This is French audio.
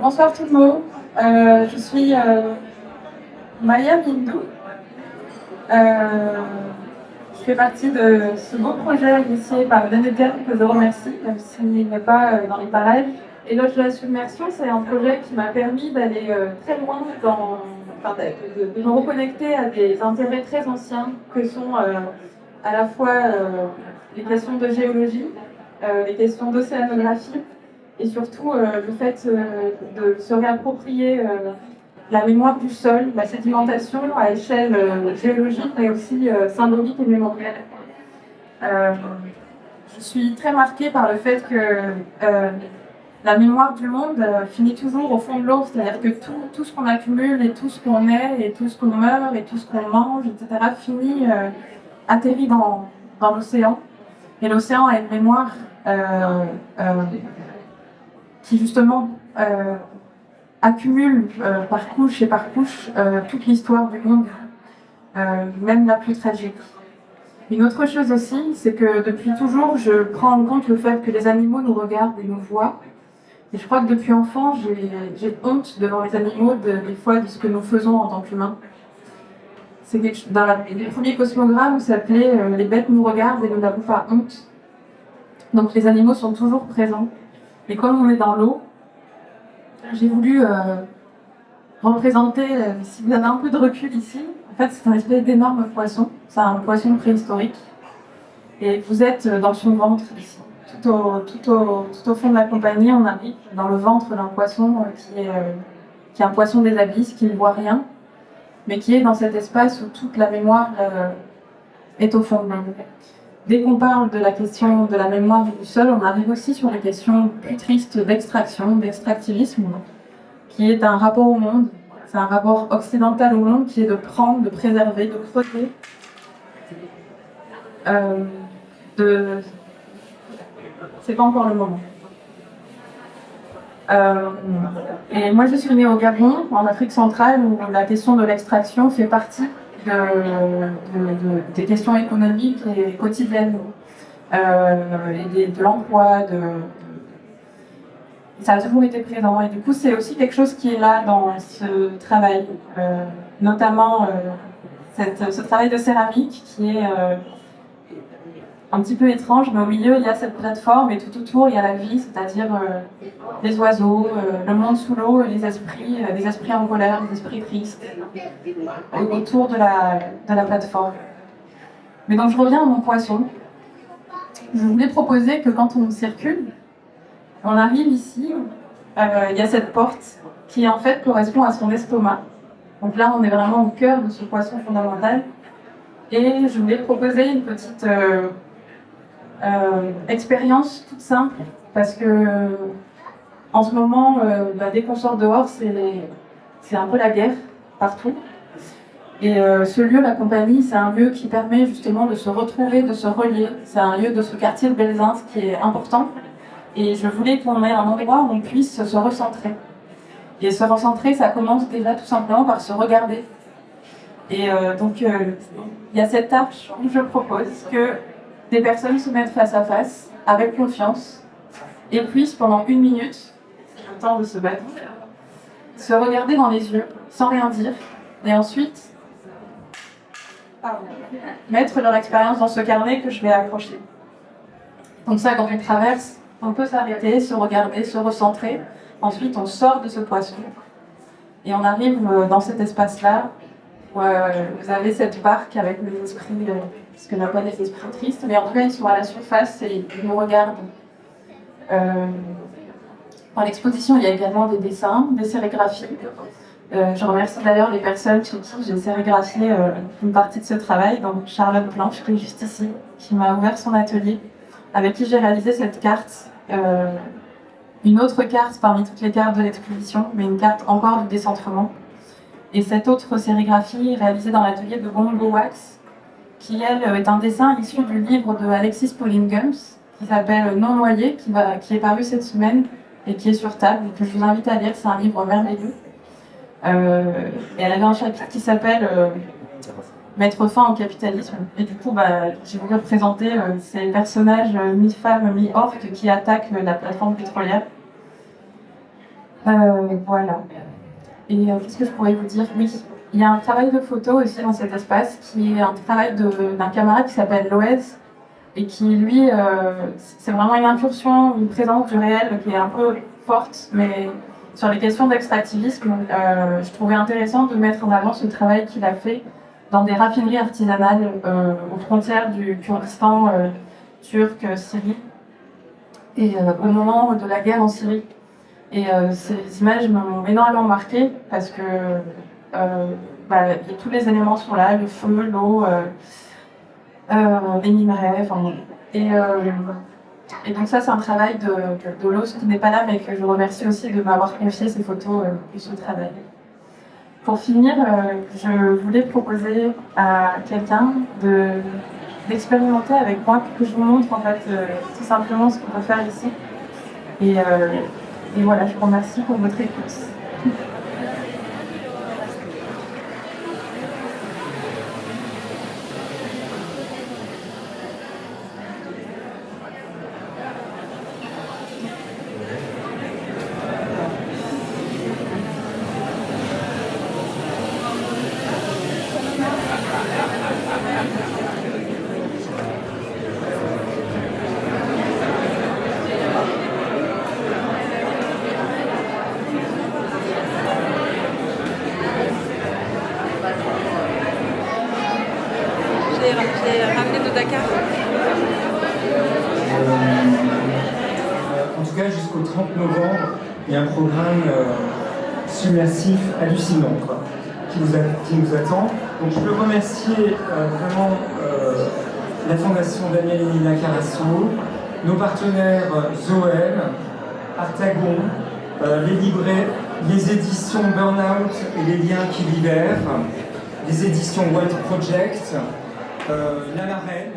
Bonsoir tout le monde. Je suis Maya Mindou. Je fais partie de ce beau projet initié par Benedict que je remercie, même s'il n'est pas dans les parages. Éloge de la submersion, c'est un projet qui m'a permis d'aller très loin de me reconnecter à des intérêts très anciens que sont à la fois les questions de géologie, les questions d'océanographie et surtout le fait de se réapproprier la mémoire du sol, la sédimentation à échelle géologique mais aussi symbolique et mémorielle. Je suis très marquée par le fait que la mémoire du monde finit toujours au fond de l'eau, c'est-à-dire que tout ce qu'on accumule et tout ce qu'on est et tout ce qu'on meurt et tout ce qu'on mange, etc., finit atterrit dans l'océan. Et l'océan a une mémoire qui justement accumule par couche et par couche toute l'histoire du monde, même la plus tragique. Une autre chose aussi, c'est que depuis toujours, je prends en compte le fait que les animaux nous regardent et nous voient. Et je crois que depuis enfant, j'ai honte devant les animaux des fois de ce que nous faisons en tant qu'humains. Dans les premiers cosmogrammes, ça s'appelait « Les bêtes nous regardent et nous n'avons pas honte ». Donc les animaux sont toujours présents. Et comme on est dans l'eau, j'ai voulu représenter, si vous avez un peu de recul ici, en fait c'est un espèce d'énorme poisson, c'est un poisson préhistorique. Et vous êtes dans son ventre ici. Tout au fond de la compagnie, on arrive dans le ventre d'un poisson qui est un poisson des abysses, qui ne voit rien, mais qui est dans cet espace où toute la mémoire est au fond de nous. Dès qu'on parle de la question de la mémoire du sol, on arrive aussi sur les questions plus tristes d'extraction, d'extractivisme, qui est un rapport au monde. C'est un rapport occidental au monde qui est de prendre, de préserver, de creuser, C'est pas encore le moment. Et moi, je suis née au Gabon, en Afrique centrale, où la question de l'extraction fait partie des questions économiques et quotidiennes, et de l'emploi. Ça a toujours été présent. Et du coup, c'est aussi quelque chose qui est là dans ce travail, notamment ce travail de céramique qui est un petit peu étrange, mais au milieu, il y a cette plateforme et tout autour, il y a la vie, c'est-à-dire les oiseaux, le monde sous l'eau, les esprits en colère, les esprits tristes, autour de la plateforme. Mais donc, je reviens à mon poisson. Je voulais proposer que quand on circule, on arrive ici, il y a cette porte qui, en fait, correspond à son estomac. Donc là, on est vraiment au cœur de ce poisson fondamental. Et je voulais proposer une petite expérience toute simple, parce que en ce moment, dès qu'on sort dehors, c'est un peu la guerre partout. Et ce lieu, la compagnie, c'est un lieu qui permet justement de se retrouver, de se relier. C'est un lieu de ce quartier de Belzins qui est important. Et je voulais qu'on ait un endroit où on puisse se recentrer. Et se recentrer, ça commence déjà tout simplement par se regarder. Et donc, il y a cette arche où je propose que des personnes se mettent face à face, avec confiance, et puissent pendant 1 minute, le temps de se battre, se regarder dans les yeux, sans rien dire, et ensuite mettre leur expérience dans ce carnet que je vais accrocher. Donc ça, quand on traverse, on peut s'arrêter, se regarder, se recentrer. Ensuite, on sort de ce poisson, et on arrive dans cet espace-là, où vous avez cette barque avec les esprits, ce qu'on appelle les esprits tristes, mais en tout cas ils sont à la surface et ils nous regardent. Dans l'exposition, il y a également des dessins, des sérigraphies. Je remercie d'ailleurs les personnes chez qui j'ai sérigraphié une partie de ce travail, donc Charlotte Blanche, qui est juste ici, qui m'a ouvert son atelier, avec qui j'ai réalisé cette carte. Une autre carte parmi toutes les cartes de l'exposition, mais une carte encore du décentrement. Et cette autre sérigraphie réalisée dans l'atelier de Bongo Wax, qui elle est un dessin issu du livre de Alexis Pauline Gums, qui s'appelle Non noyé, qui est paru cette semaine et qui est sur table, et que je vous invite à lire, c'est un livre merveilleux. Et elle avait un chapitre qui s'appelle Mettre fin au capitalisme. Et du coup, j'ai voulu représenter ces personnages mi-femmes, mi-orques qui attaquent la plateforme pétrolière. Voilà. Et qu'est-ce que je pourrais vous dire? Oui, il y a un travail de photo aussi dans cet espace qui est un travail d'un camarade qui s'appelle Loez et qui, lui, c'est vraiment une incursion, une présence du réel qui est un peu forte, mais sur les questions d'extractivisme, je trouvais intéressant de mettre en avant ce travail qu'il a fait dans des raffineries artisanales aux frontières du Kurdistan turc, Syrie, et au moment de la guerre en Syrie. Et ces images m'ont énormément marquée parce que tous les éléments sont là, le feu, l'eau, les minerais, enfin, et donc ça c'est un travail de Loz qui n'est pas là mais que je remercie aussi de m'avoir confié ces photos et ce travail. Pour finir, je voulais proposer à quelqu'un d'expérimenter avec moi pour que je vous montre en fait tout simplement ce qu'on peut faire ici. Et voilà, je vous remercie pour votre écoute. J'ai ramené de Dakar. En tout cas, jusqu'au 30 novembre, il y a un programme submersif hallucinant quoi, qui nous attend. Donc je veux remercier vraiment la Fondation Daniel et Nina Carasso, nos partenaires Zoel, Artagon, les éditions Burnout et les liens qui libèrent, les éditions White Project, La Marelle.